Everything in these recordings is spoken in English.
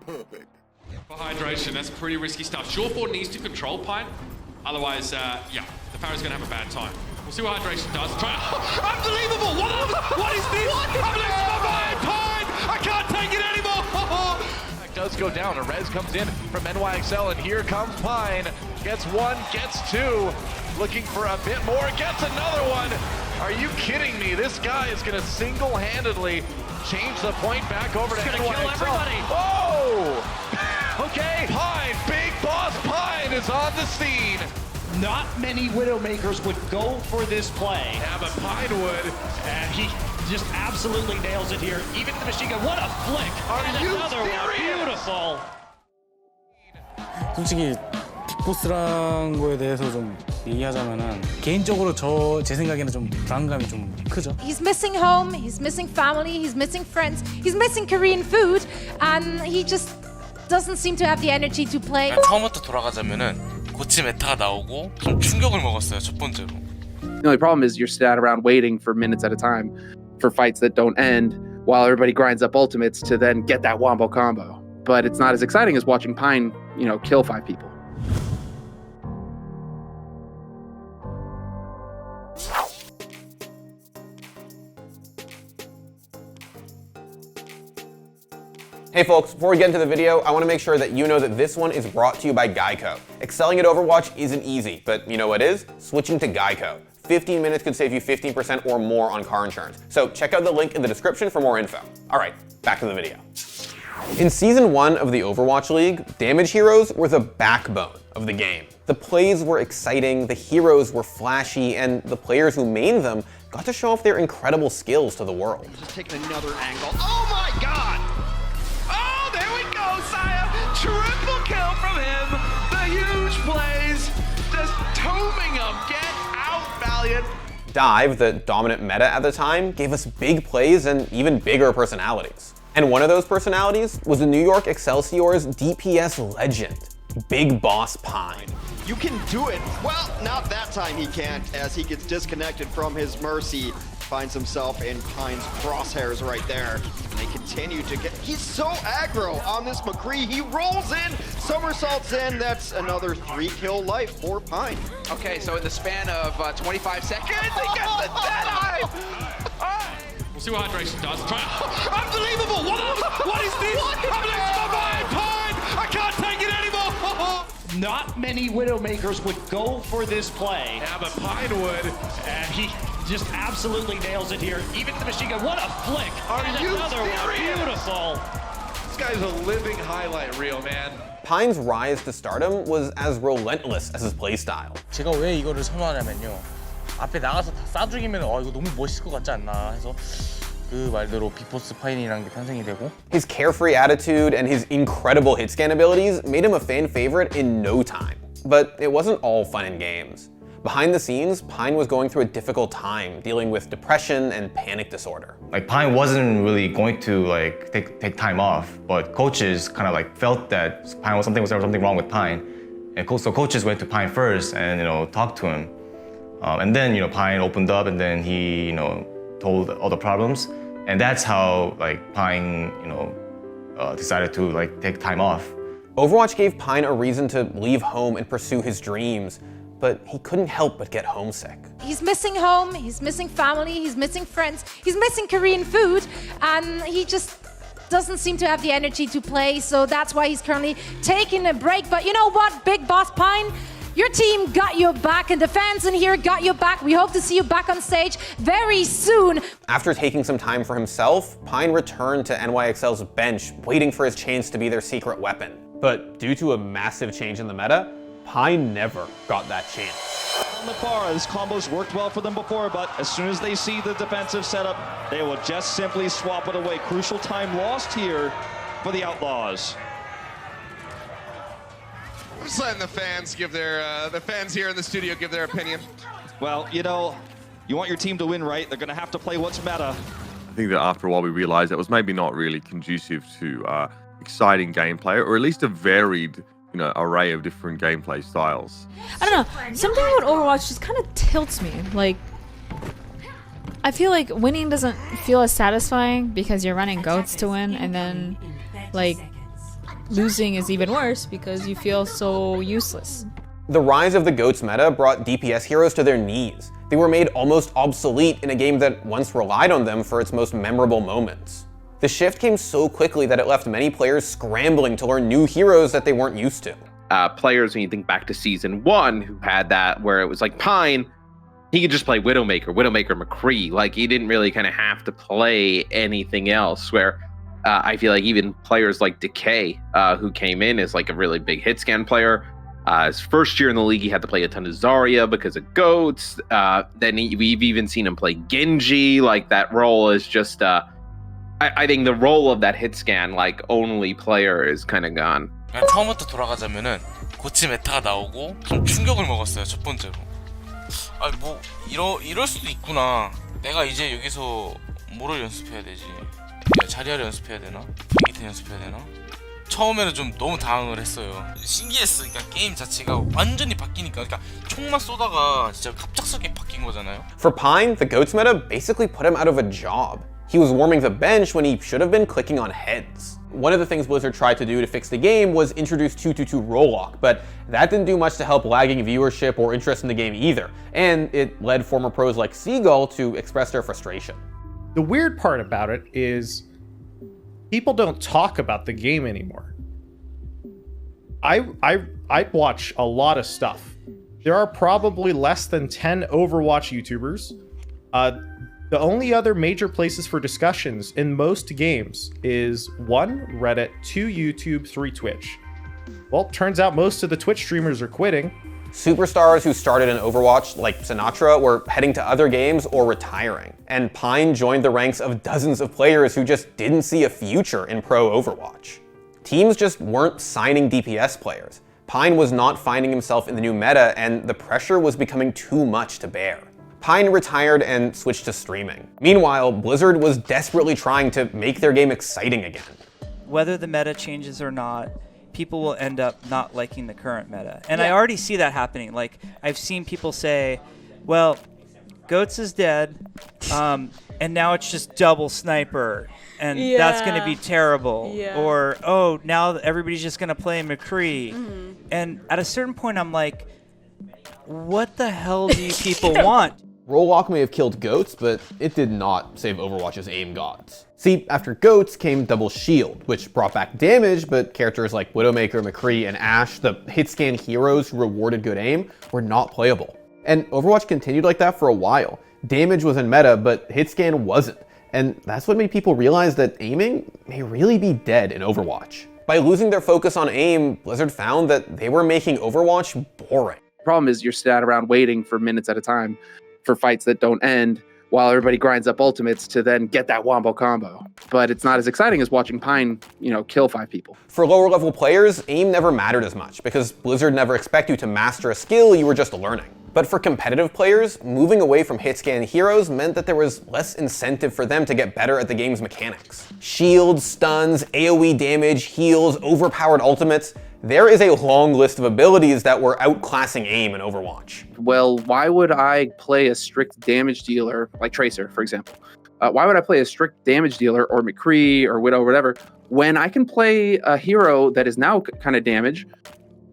Perfect. For hydration, that's pretty risky stuff. Short needs to control Pine. Otherwise, yeah, the Pharaoh's gonna have a bad time. We'll see what hydration does. Unbelievable! What is this? Unbelievable! Pine! I can't take it anymore! That does go down. A res comes in from NYXL, and here comes Pine. Gets one, gets two. Looking for a bit more, gets another one. Are you kidding me? This guy is gonna single-handedly change the point back over to NYXL. Gonna kill everybody. Oh! Okay, Pine, Big Boss Pine is on the scene. Not many Widowmakers would go for this play. Yeah, but Pine would. And he just absolutely nails it here. Even the machine gun, what a flick. Are and you another one, serious? beautiful. 솔직히 빅보스란 거에 대해서 좀 얘기하자면은 개인적으로 제 생각에는 좀 불안감이 좀 크죠. He's missing home, he's missing family, he's missing friends, he's missing Korean food, and he just doesn't seem to have the energy to play. 처음부터 돌아가자면은 고치 메타가 나오고 좀 충격을 먹었어요, 첫 번째로. The only problem is you're sat around waiting for minutes at a time for fights that don't end while everybody grinds up ultimates to then get that wombo combo. But it's not as exciting as watching Pine, kill 5 people. Hey folks, before we get into the video, I want to make sure that you know that this one is brought to you by Geico. Excelling at Overwatch isn't easy, but you know what is? Switching to Geico. 15 minutes could save you 15% or more on car insurance. So check out the link in the description for more info. All right, back to the video. In Season 1 of the Overwatch League, damage heroes were the backbone of the game. The plays were exciting, the heroes were flashy, and the players who mained them got to show off their incredible skills to the world. Just taking another angle. Oh my god! Oh, there we go, Saya! Triple kill from him! The huge plays! Just tombing him! Get out, Valiant! Dive, the dominant meta at the time, gave us big plays and even bigger personalities. And one of those personalities was the New York Excelsior's DPS legend, Big Boss Pine. You can do it. Well, not that time he can't, as he gets disconnected from his Mercy. Finds himself in Pine's crosshairs right there. And they continue to get... He's so aggro on this McCree. He rolls in, somersaults in. That's another 3-kill life for Pine. Okay, so in the span of 25 seconds, he gets the Deadeye! We'll see what hydration does. Unbelievable! What is this? Unbelievable! Pine! I can't take it anymore! Not many Widowmakers would go for this play. Yeah, but Pine would. And he just absolutely nails it here. Even the machine gun, what a flick. Are and you another one, serious? beautiful. This guy's a living highlight reel, man. Pine's rise to stardom was as relentless as his playstyle. 제가 왜 이거를 선호하냐면요. 앞에 나가서 다 쏴죽이면 이거 너무 멋있을 것 같지 않나 해서 그 말대로 빅보스 파인이라는 게 탄생이 되고. His carefree attitude and his incredible hitscan abilities made him a fan favorite in no time. But it wasn't all fun and games. Behind the scenes, Pine was going through a difficult time dealing with depression and panic disorder. Like Pine wasn't really going to take time off, but coaches kind of felt that Pine was something wrong with Pine, and so coaches went to Pine first and talked to him, and then Pine opened up and then he told all the problems, and that's how Pine decided to take time off. Overwatch gave Pine a reason to leave home and pursue his dreams, but he couldn't help but get homesick. He's missing home, he's missing family, he's missing friends, he's missing Korean food, and he just doesn't seem to have the energy to play, so that's why he's currently taking a break. But you know what, Big Boss Pine? Your team got your back, and the fans in here got your back. We hope to see you back on stage very soon. After taking some time for himself, Pine returned to NYXL's bench, waiting for his chance to be their secret weapon. But due to a massive change in the meta, Pine never got that chance. On the far, this combo's worked well for them before, but as soon as they see the defensive setup, they will just simply swap it away. Crucial time lost here for the Outlaws. I'm just letting the fans give their, the fans here in the studio give their opinion. Well, you want your team to win, right? They're gonna have to play what's meta. I think that after a while we realized that was maybe not really conducive to exciting gameplay, or at least a varied array of different gameplay styles. I don't know, something about Overwatch just kind of tilts me. I feel like winning doesn't feel as satisfying because you're running goats to win, and then losing is even worse because you feel so useless. The rise of the GOATS meta brought DPS heroes to their knees. They were made almost obsolete in a game that once relied on them for its most memorable moments. The shift came so quickly that it left many players scrambling to learn new heroes that they weren't used to. Players, when you think back to Season 1, who had that, where it was like Pine, he could just play Widowmaker, McCree. Like, he didn't really kind of have to play anything else, where I feel like even players like Decay, who came in as like a really big hitscan player, his first year in the league, he had to play a ton of Zarya because of GOATS. Then we've even seen him play Genji. Like, that role is just, I think the role of that hitscan, like, only player is kind of gone. 처음부터 돌아가자면은 고치 메타가 나오고 좀 충격을 먹었어요, 첫 번째로. 아니 뭐 이럴 수도 있구나. 내가 이제 여기서 뭐를 연습해야 되지? 자리아를 연습해야 되나? 비기트 연습해야 되나? 처음에는 좀 너무 당황을 했어요. 신기했어. 그러니까 게임 자체가 완전히 바뀌니까. 그러니까 총만 쏘다가 진짜 갑작스럽게 바뀐 거잖아요. For Pine, the GOATS meta basically put him out of a job. He was warming the bench when he should have been clicking on heads. One of the things Blizzard tried to do to fix the game was introduce 2-2-2 role lock, but that didn't do much to help lagging viewership or interest in the game either, and it led former pros like SEAGULL to express their frustration. The weird part about it is people don't talk about the game anymore. I watch a lot of stuff. There are probably less than 10 Overwatch YouTubers. The only other major places for discussions in most games is 1, Reddit, 2, YouTube, 3, Twitch. Well, turns out most of the Twitch streamers are quitting. Superstars who started in Overwatch, like Sinatra, were heading to other games or retiring. And Pine joined the ranks of dozens of players who just didn't see a future in pro Overwatch. Teams just weren't signing DPS players. Pine was not finding himself in the new meta, and the pressure was becoming too much to bear. Pine retired and switched to streaming. Meanwhile, Blizzard was desperately trying to make their game exciting again. Whether the meta changes or not, people will end up not liking the current meta. And I already see that happening. Like, I've seen people say, well, GOATS is dead, and now it's just double sniper, and that's going to be terrible. Or, oh, now everybody's just going to play McCree. And at a certain point, I'm like, what the hell do you people want? Role lock may have killed GOATS, but it did not save Overwatch's aim gods. See, after GOATS came Double Shield, which brought back damage, but characters like Widowmaker, McCree, and Ashe, the hitscan heroes who rewarded good aim, were not playable. And Overwatch continued like that for a while. Damage was in meta, but hitscan wasn't. And that's what made people realize that aiming may really be dead in Overwatch. By losing their focus on aim, Blizzard found that they were making Overwatch boring. Problem is you're sat around waiting for minutes at a time for fights that don't end while everybody grinds up ultimates to then get that wombo combo. But it's not as exciting as watching Pine, kill 5 people. For lower level players, aim never mattered as much because Blizzard never expected you to master a skill you were just learning. But for competitive players, moving away from hitscan heroes meant that there was less incentive for them to get better at the game's mechanics. Shields, stuns, AoE damage, heals, overpowered ultimates. There is a long list of abilities that were outclassing aim in Overwatch. Well, why would I play a strict damage dealer, like Tracer, for example? Why would I play a strict damage dealer or McCree or Widow or whatever, when I can play a hero that is now kind of damage,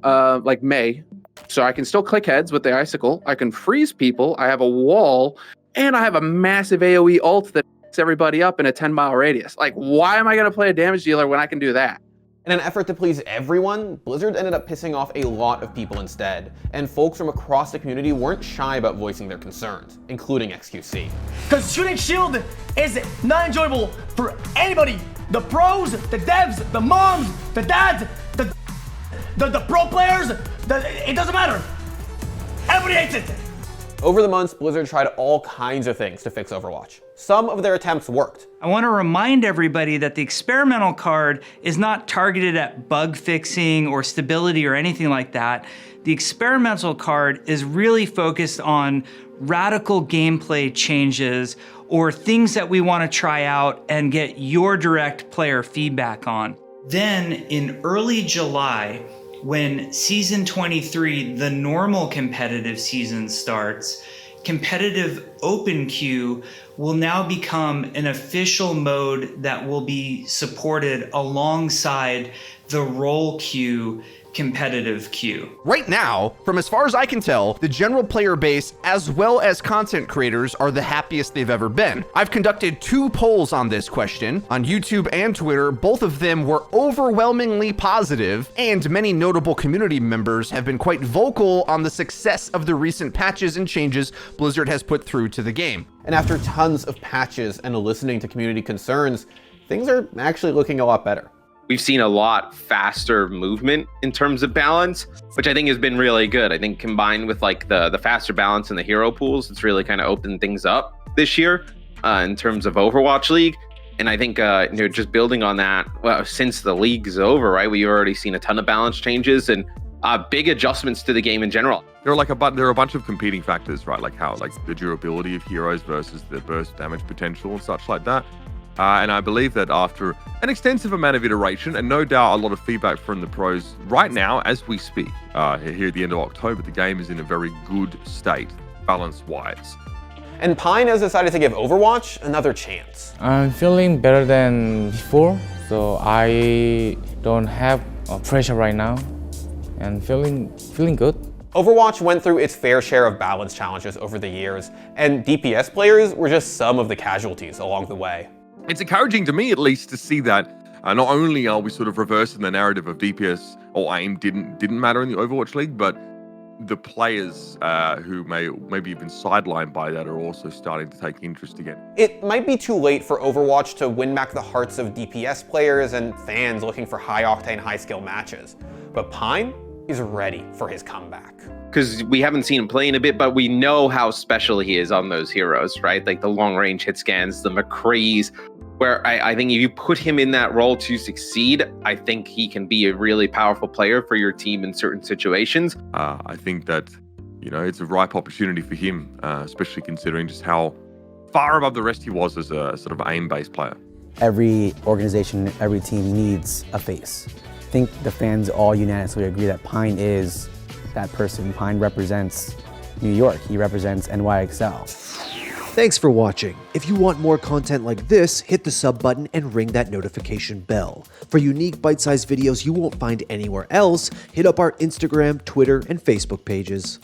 like Mei, so I can still click heads with the Icicle, I can freeze people, I have a wall, and I have a massive AoE ult that picks everybody up in a 10-mile radius. Like, why am I going to play a damage dealer when I can do that? In an effort to please everyone, Blizzard ended up pissing off a lot of people instead, and folks from across the community weren't shy about voicing their concerns, including XQC. Because shooting shield is not enjoyable for anybody. The pros, the devs, the moms, the dads, the pro players, it doesn't matter. Everybody hates it. Over the months, Blizzard tried all kinds of things to fix Overwatch. Some of their attempts worked. I want to remind everybody that the experimental card is not targeted at bug fixing or stability or anything like that. The experimental card is really focused on radical gameplay changes or things that we want to try out and get your direct player feedback on. Then in early July, when season 23, the normal competitive season starts, competitive open queue will now become an official mode that will be supported alongside the role queue competitive queue. Right now, from as far as I can tell, the general player base as well as content creators are the happiest they've ever been. I've conducted 2 polls on this question on YouTube and Twitter. Both of them were overwhelmingly positive, and many notable community members have been quite vocal on the success of the recent patches and changes Blizzard has put through to the game. And after tons of patches and listening to community concerns, things are actually looking a lot better. We've seen a lot faster movement in terms of balance, which I think has been really good. I think combined with like the faster balance in the hero pools, it's really kind of opened things up this year in terms of Overwatch League. And I think just building on that, well, since the league's over, right? We've already seen a ton of balance changes and big adjustments to the game in general. There are a bunch of competing factors, right? Like how the durability of heroes versus the burst damage potential and such like that. And I believe that after an extensive amount of iteration and no doubt a lot of feedback from the pros right now as we speak, here at the end of October, the game is in a very good state, balance-wise. And Pine has decided to give Overwatch another chance. I'm feeling better than before, so I don't have pressure right now and feeling good. Overwatch went through its fair share of balance challenges over the years, and DPS players were just some of the casualties along the way. It's encouraging to me, at least, to see that not only are we sort of reversing the narrative of DPS or aim didn't matter in the Overwatch League, but the players who maybe have been sidelined by that are also starting to take interest again. It might be too late for Overwatch to win back the hearts of DPS players and fans looking for high-octane, high-skill matches, but Pine is ready for his comeback. Because we haven't seen him play in a bit, but we know how special he is on those heroes, right? Like the long-range hit scans, the McCrees, where I think if you put him in that role to succeed, I think he can be a really powerful player for your team in certain situations. I think that, it's a ripe opportunity for him, especially considering just how far above the rest he was as a sort of aim-based player. Every organization, every team needs a face. I think the fans all unanimously agree that Pine is that person. Pine represents New York. He represents NYXL. Thanks for watching. If you want more content like this, hit the sub button and ring that notification bell. For unique bite-sized videos you won't find anywhere else, hit up our Instagram, Twitter, and Facebook pages.